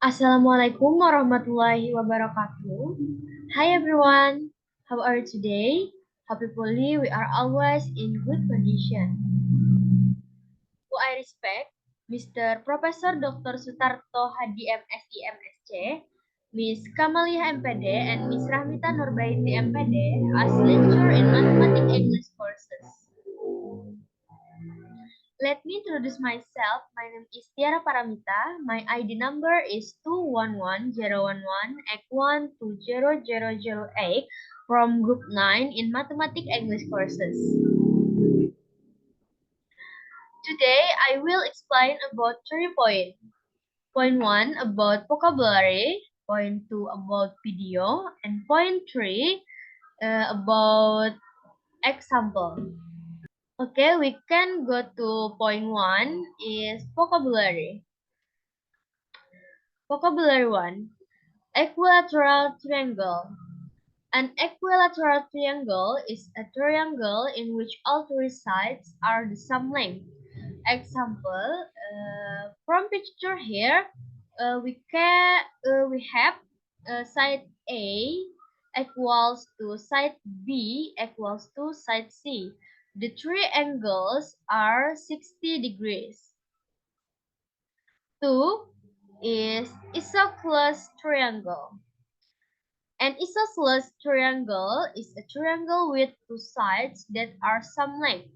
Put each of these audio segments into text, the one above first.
Assalamualaikum warahmatullahi wabarakatuh. Hi everyone, how are you today? Hopefully we are always in good condition. Who I respect, Mr. Professor Dr. Sutarto Hadi MSI MSc, Miss Kamalia MPD, and Miss Rahmita Nurbaiti MPD as lecturer in Mathematics English courses. Let me introduce myself. My name is Tiara Paramita. My ID number is 211-011-X1200008 from Group 9 in Mathematics English courses. Today, I will explain about 3 points. Point 1 about vocabulary, point 2 about video, and point 3 about example. Okay, we can go to point 1 is vocabulary. Vocabulary 1. Equilateral triangle. An equilateral triangle is a triangle in which all three sides are the same length. Example, from picture here, we have side A equals to side B equals to side C. The three angles are 60 degrees. 2 is isosceles triangle. An isosceles triangle is a triangle with two sides that are same length.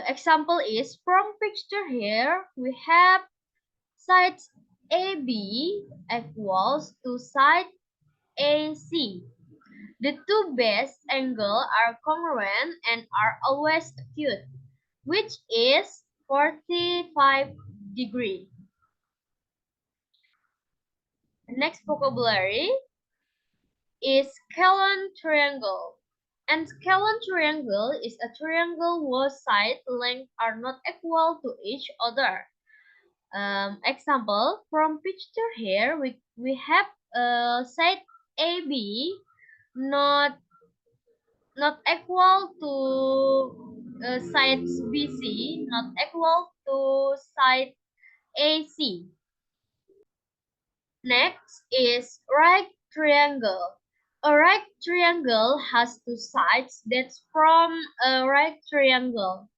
Example is from picture here, we have sides AB equals to side AC. The two base angles are congruent and are always acute, which is 45 degree. Next vocabulary is scalene triangle. And scalene triangle is a triangle whose side lengths are not equal to each other. Example, from picture here, we have side AB not equal to sides BC, not equal to side AC. Next is right triangle. A right triangle has two sides that's from a right triangle.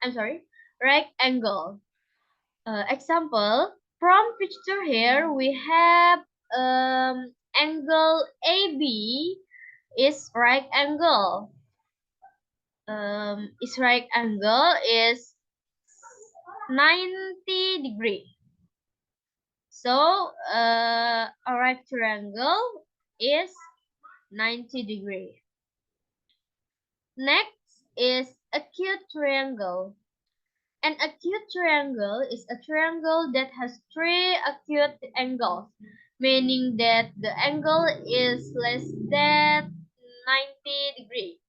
I'm sorry, right angle. Example, from picture here we have angle AB is right angle. Its right angle is 90 degree. So a right triangle is 90 degree. Next is acute triangle. An acute triangle is a triangle that has three acute angles, meaning that the angle is less than 90 degree.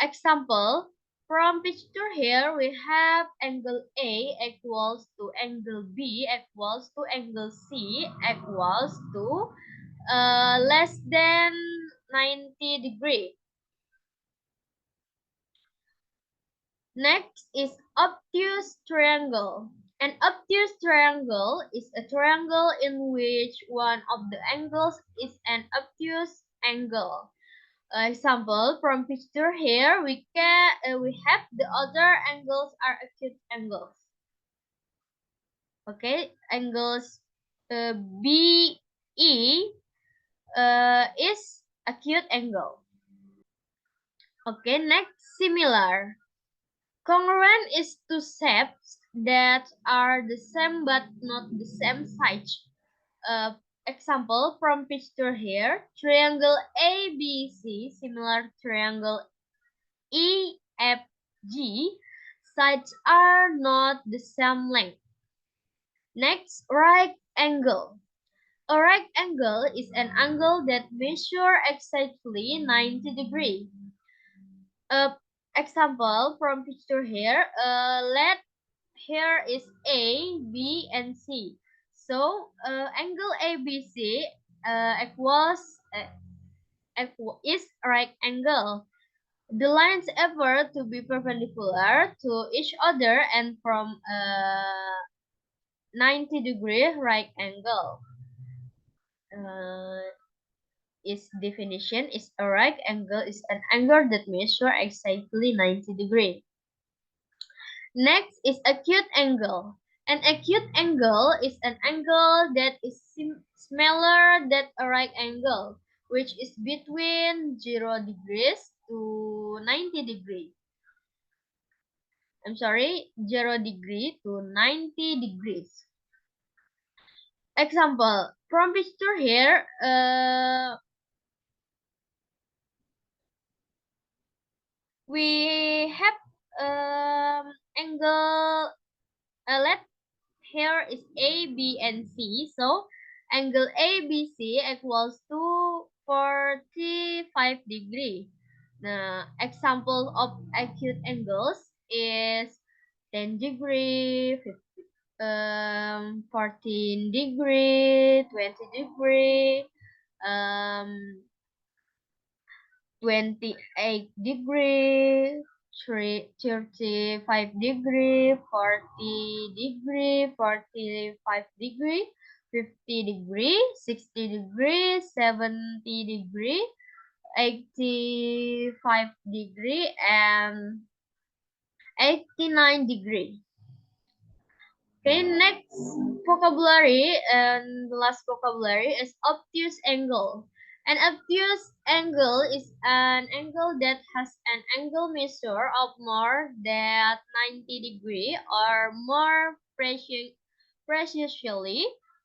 Example, from picture here we have angle A equals to angle B equals to angle C equals to less than 90 degree. Next is obtuse triangle. An obtuse triangle is a triangle in which one of the angles is an obtuse angle. Example, from picture here we have the other angles are acute angles. Okay, angles BE is acute angle. Okay, next similar. Congruent is two shapes that are the same but not the same size. Example from picture here, triangle ABC, similar triangle EFG, sides are not the same length. Next, right angle. A right angle is an angle that measures exactly 90 degrees. Example from picture here, let here is A, B, and C. So angle ABC is right angle. The lines appear to be perpendicular to each other and from a 90-degree right angle. Uh, its definition is a right angle is an angle that measures exactly 90 degrees. Next is acute angle. An acute angle is an angle that is smaller than a right angle, which is between 0 degrees to 90 degrees. I'm sorry, 0 degree to 90 degrees. Example, from picture here, we have angle, let here is A, B, and C. So angle ABC equals to 45 degree. The example of acute angles is 10 degree, 14 degree, 20 degree, um, 28 degree, 35 degree, 40 degree, 45 degree, 50 degree, 60 degree, 70 degree, 85 degree, and 89 degree. Okay, next vocabulary and the last vocabulary is obtuse angle. An obtuse angle is an angle that has an angle measure of more than 90 degree or more precisely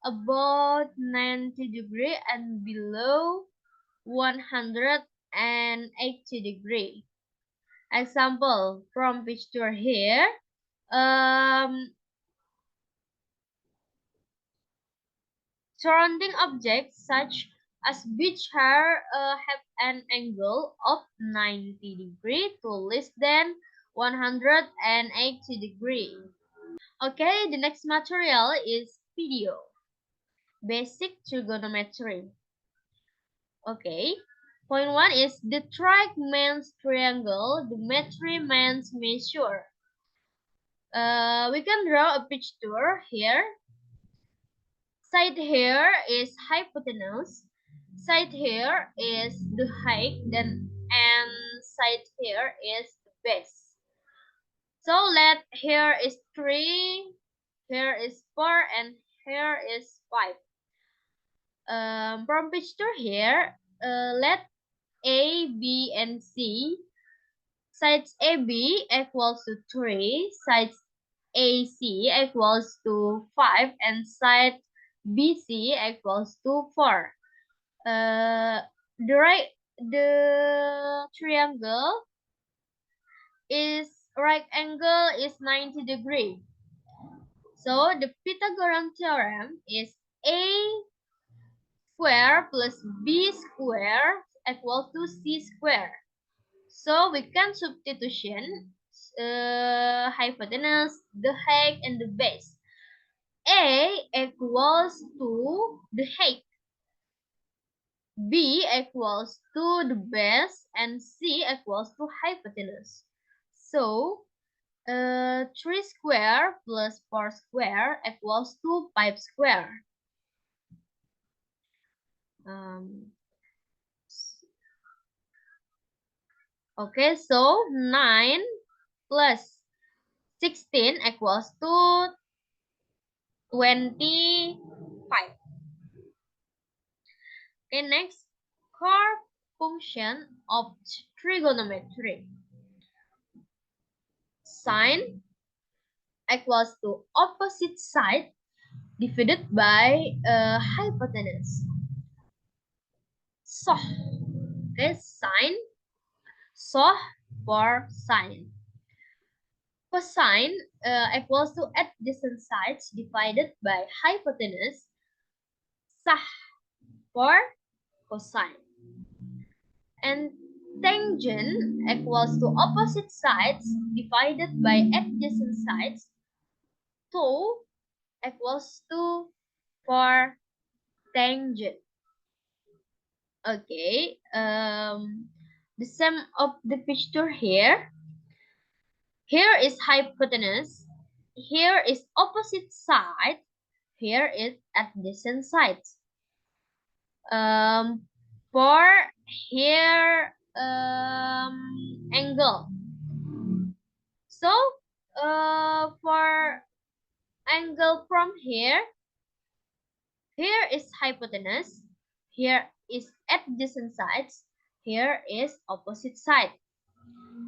about 90 degree and below 180 degree. Example from picture here. Um, Surrounding objects such as beach hair have an angle of 90 degree to less than 180 degree. Okay, the next material is video. Basic trigonometry. Okay. Point 1 is the track means triangle, the metry means measure. We can draw a picture here. Side here is hypotenuse. Side here is the height, then and side here is the base. So let here is 3, here is 4, and here is 5. From picture here, let A, B, and C. Sides AB equals to 3, sides AC equals to 5, and side BC equals to 4. Uh, the triangle is right angle is 90 degree. So the Pythagorean theorem is A square plus B square equals to C square. So we can substitution hypotenuse, the height, and the base. A equals to the height. B equals to the base and C equals to hypotenuse. So, 3 square plus 4 square equals to 5 square. Um, okay, so 9 plus 16 equals to 25. Okay, next, core function of trigonometry. Sine equals to opposite side divided by hypotenuse. So, okay, sine, so for sine. Cosine equals to adjacent sides divided by hypotenuse. Sah for cosine. And tangent equals to opposite sides divided by adjacent sides. Two equals to for tangent. Okay. the same of the picture here. Here is hypotenuse. Here is opposite side. Here is adjacent sides. For here angle. So for angle from here, here is hypotenuse. Here is adjacent sides. Here is opposite side.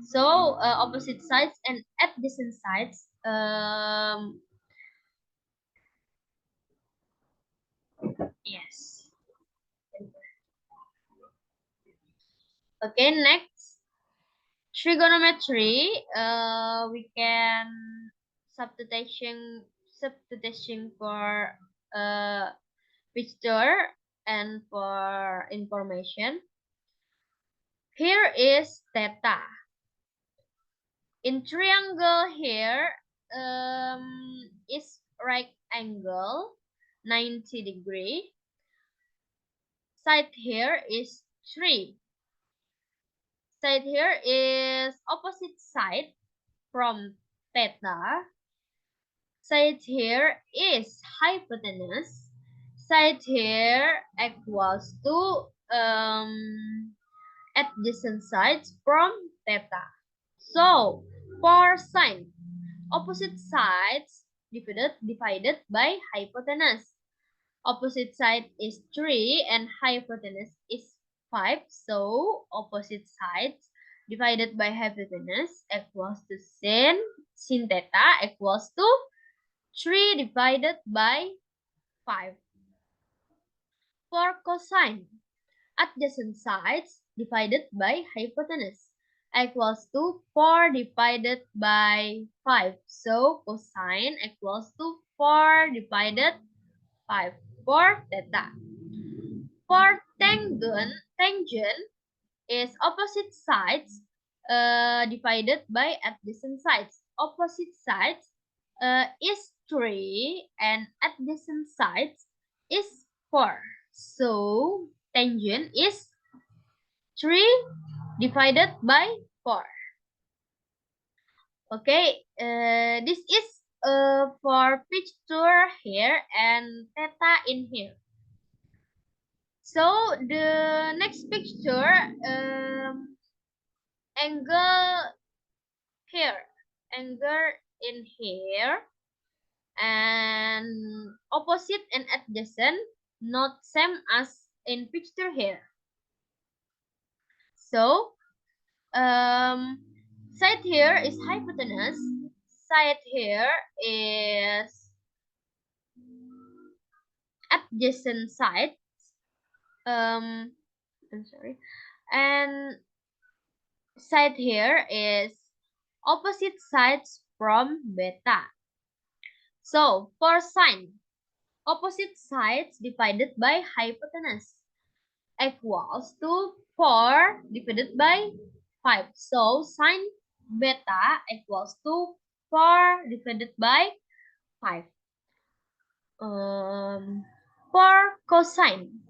So opposite sides and adjacent sides. Yes. Okay. Next, trigonometry. We can substitution for picture and for information. Here is theta. In triangle here is right angle 90 degree. Side here is 3. Side here is opposite side from theta. Side here is hypotenuse. Side here equals to adjacent sides from theta. So for sine, opposite sides divided by hypotenuse. Opposite side is 3 and hypotenuse is 5. So opposite sides divided by hypotenuse equals to sin theta equals to 3 divided by 5. For cosine, adjacent sides divided by hypotenuse equals to 4 divided by 5. So cosine equals to 4 divided 5 for theta. For tangent is opposite sides divided by adjacent sides. Opposite sides is 3 and adjacent sides is 4. So tangent is 3 divided by 4. Okay, this is for picture here and theta in here. So the next picture, angle here, angle in here, and opposite and adjacent, not same as in picture here. So side here is hypotenuse, side here is adjacent side. I'm sorry, and side here is opposite sides from beta. So for sine, opposite sides divided by hypotenuse equals to 4 divided by 5. So sine beta equals to 4 divided by 5. For cosine,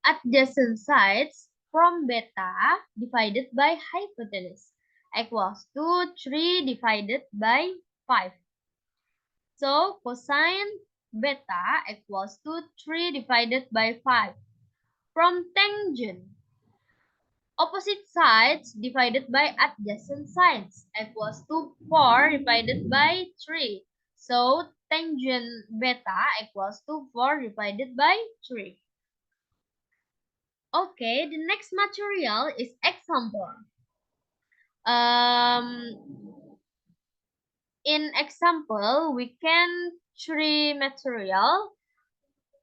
adjacent sides from beta divided by hypotenuse equals to 3 divided by 5. So cosine beta equals to 3 divided by 5. From tangent, opposite sides divided by adjacent sides equals to 4 divided by 3. So tangent beta equals to 4 divided by 3. Okay, the next material is example. In example, we can three material,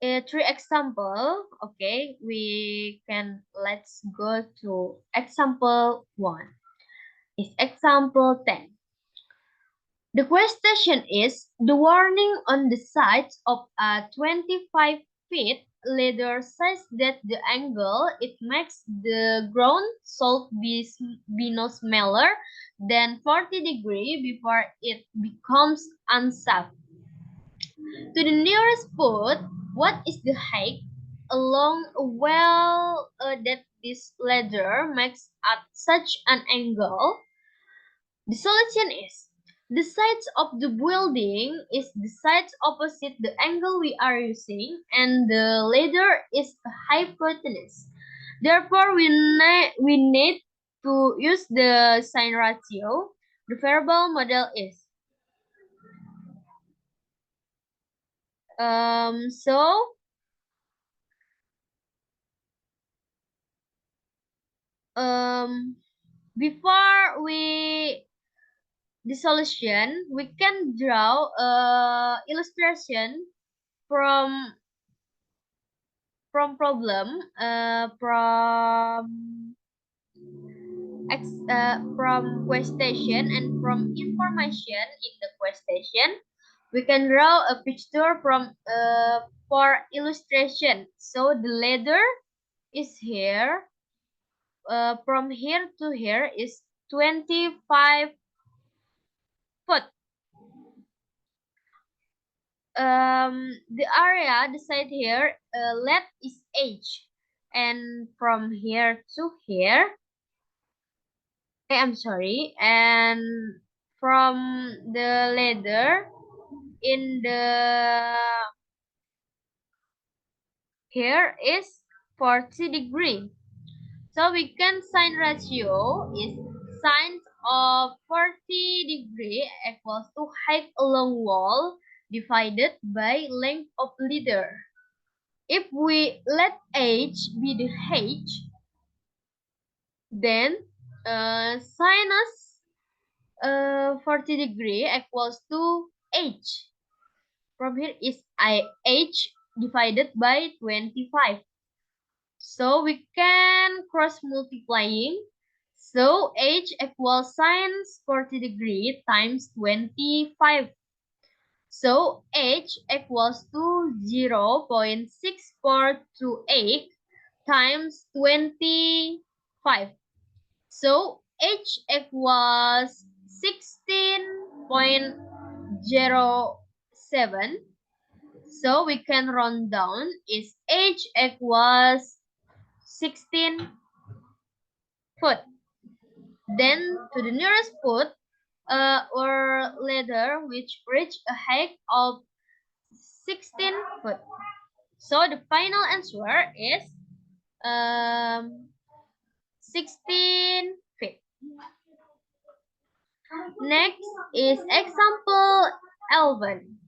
three example. Okay, let's go to example 1. Is example 10. The question is, the warning on the sides of a 25 feet ladder says that the angle it makes the ground salt be no smaller than 40 degrees before it becomes unsafe. To the nearest foot, what is the height along a well that this ladder makes at such an angle, the solution is the sides of the building is the sides opposite the angle we are using, and the ladder is a hypotenuse. Therefore, we need to use the sine ratio. The variable model is so um before we the solution, we can draw a illustration from problem from question and from information in the question. We can draw a picture from for illustration. So the ladder is here. From here to here is 25 foot. The area, the side here, length is h, and from here to here, I'm sorry, and from the ladder in the here is 40 degree. So we can sine ratio is sine of 40 degree equals to height along wall divided by length of ladder. If we let h be the h, then sinus 40 degree equals to h. From here is h divided by 25. So we can cross multiplying. So h equals sinus 40 degree times 25. So h equals to 0.6428 times 25. So h equals 16.07. So we can round down is h equals 16 foot. Then to the nearest foot or ladder which reach a height of 16 foot. So the final answer is 16 feet. Next is example 11.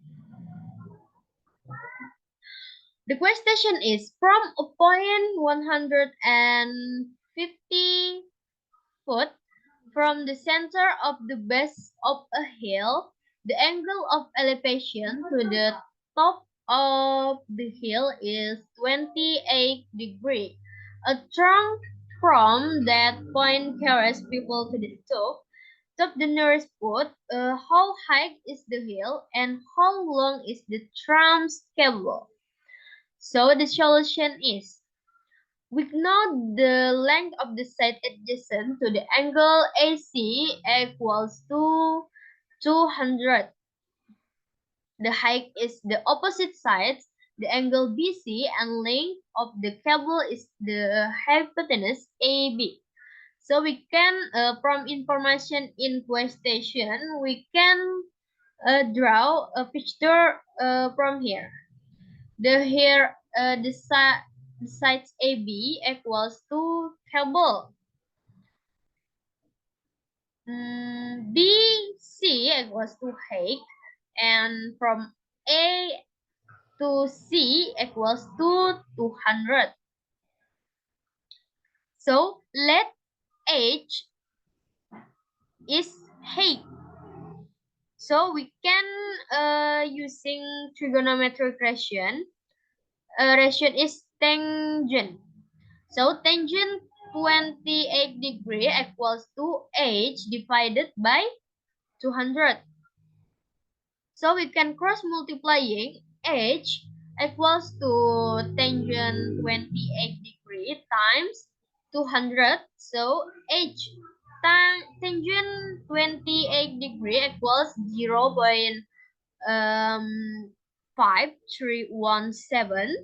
The question is from a point 150 foot from the center of the base of a hill, the angle of elevation to the top of the hill is 28 degrees. A trunk from that point carries people to the top the nearest foot. How high is the hill and how long is the tram's cable? So the solution is we know the length of the side adjacent to the angle AC equals to 200. The height is the opposite sides, the angle BC, and length of the cable is the hypotenuse AB. So we can, from information in question, we can draw a picture from here. The sides AB equals to cable. BC equals to height, and from A to C equals to 200. So let H is height. So we can using trigonometric ratio. Ratio is tangent. So tangent 28 degree equals to h divided by 200. So we can cross multiplying h equals to tangent 28 degree times 200. So h tangent 28 degree equals 0.5317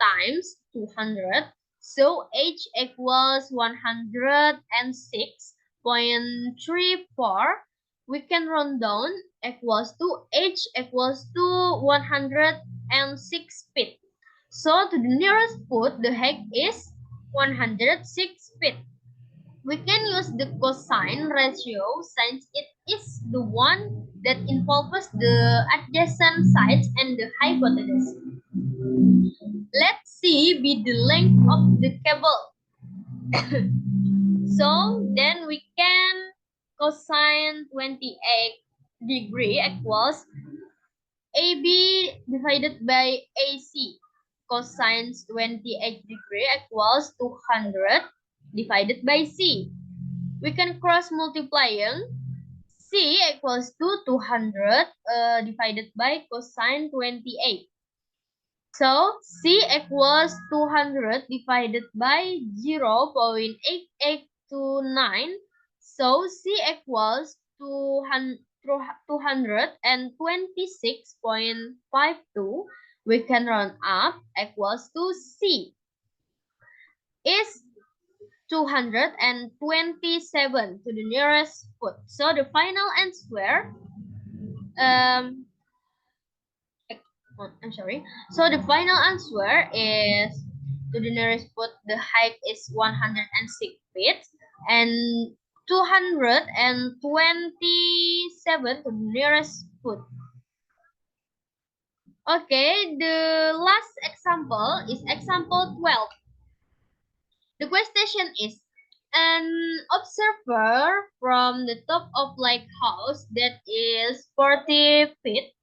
times 200. So h equals 106.34. We can run down equals to h equals to 106 feet. So to the nearest foot, the height is 106 feet. We can use the cosine ratio since it is the one that involves the adjacent sides and the hypotenuse. Let's see be the length of the cable. So then we can cosine 28 degree equals AB divided by AC. Cosine 28 degree equals 200 divided by C. We can cross multiplying. C equals to 200 divided by cosine 28. So C equals 200 divided by 0.8829. So C equals 226.52. We can round up equals to C is 227 to the nearest foot. So the final answer, um, I'm sorry. So the final answer is to the nearest foot, the height is 106 feet and 227 to the nearest foot. Okay, the last example is example 12. The question is, an observer from the top of lighthouse that is 40 feet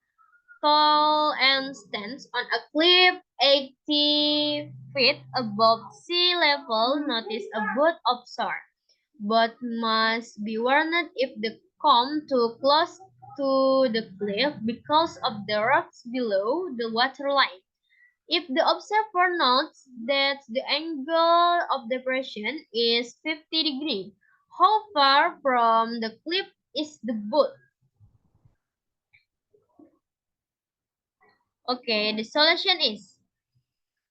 tall and stands on a cliff 80 feet above sea level. Notice a boat observed, but must be warned if they come too close to the cliff because of the rocks below the waterline. If the observer notes that the angle of depression is 50 degrees, how far from the cliff is the boat? Okay, the solution is,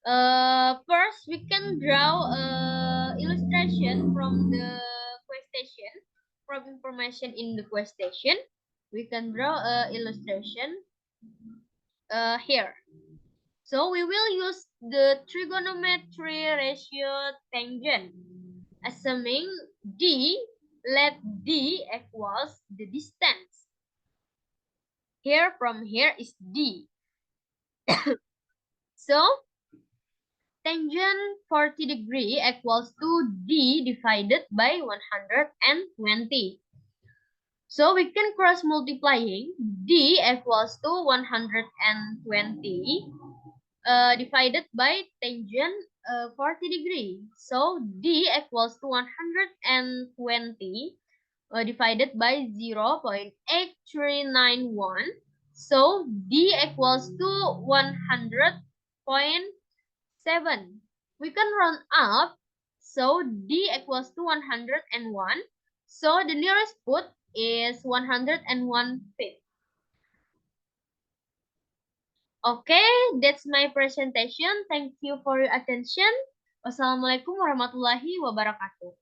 first we can draw a illustration from the question, from information in the question. We can draw a illustration here. So we will use the trigonometry ratio tangent. Assuming D, let D equals the distance. Here from here is D. So tangent 40 degree equals to D divided by 120. So we can cross multiplying. D equals to 120 divided by tangent 40 degree. So D equals to 120 divided by 0.8391. So D equals to 100.7. We can round up. So D equals to 101. So the nearest foot is 101 feet. Okay, that's my presentation. Thank you for your attention. Wassalamualaikum warahmatullahi wabarakatuh.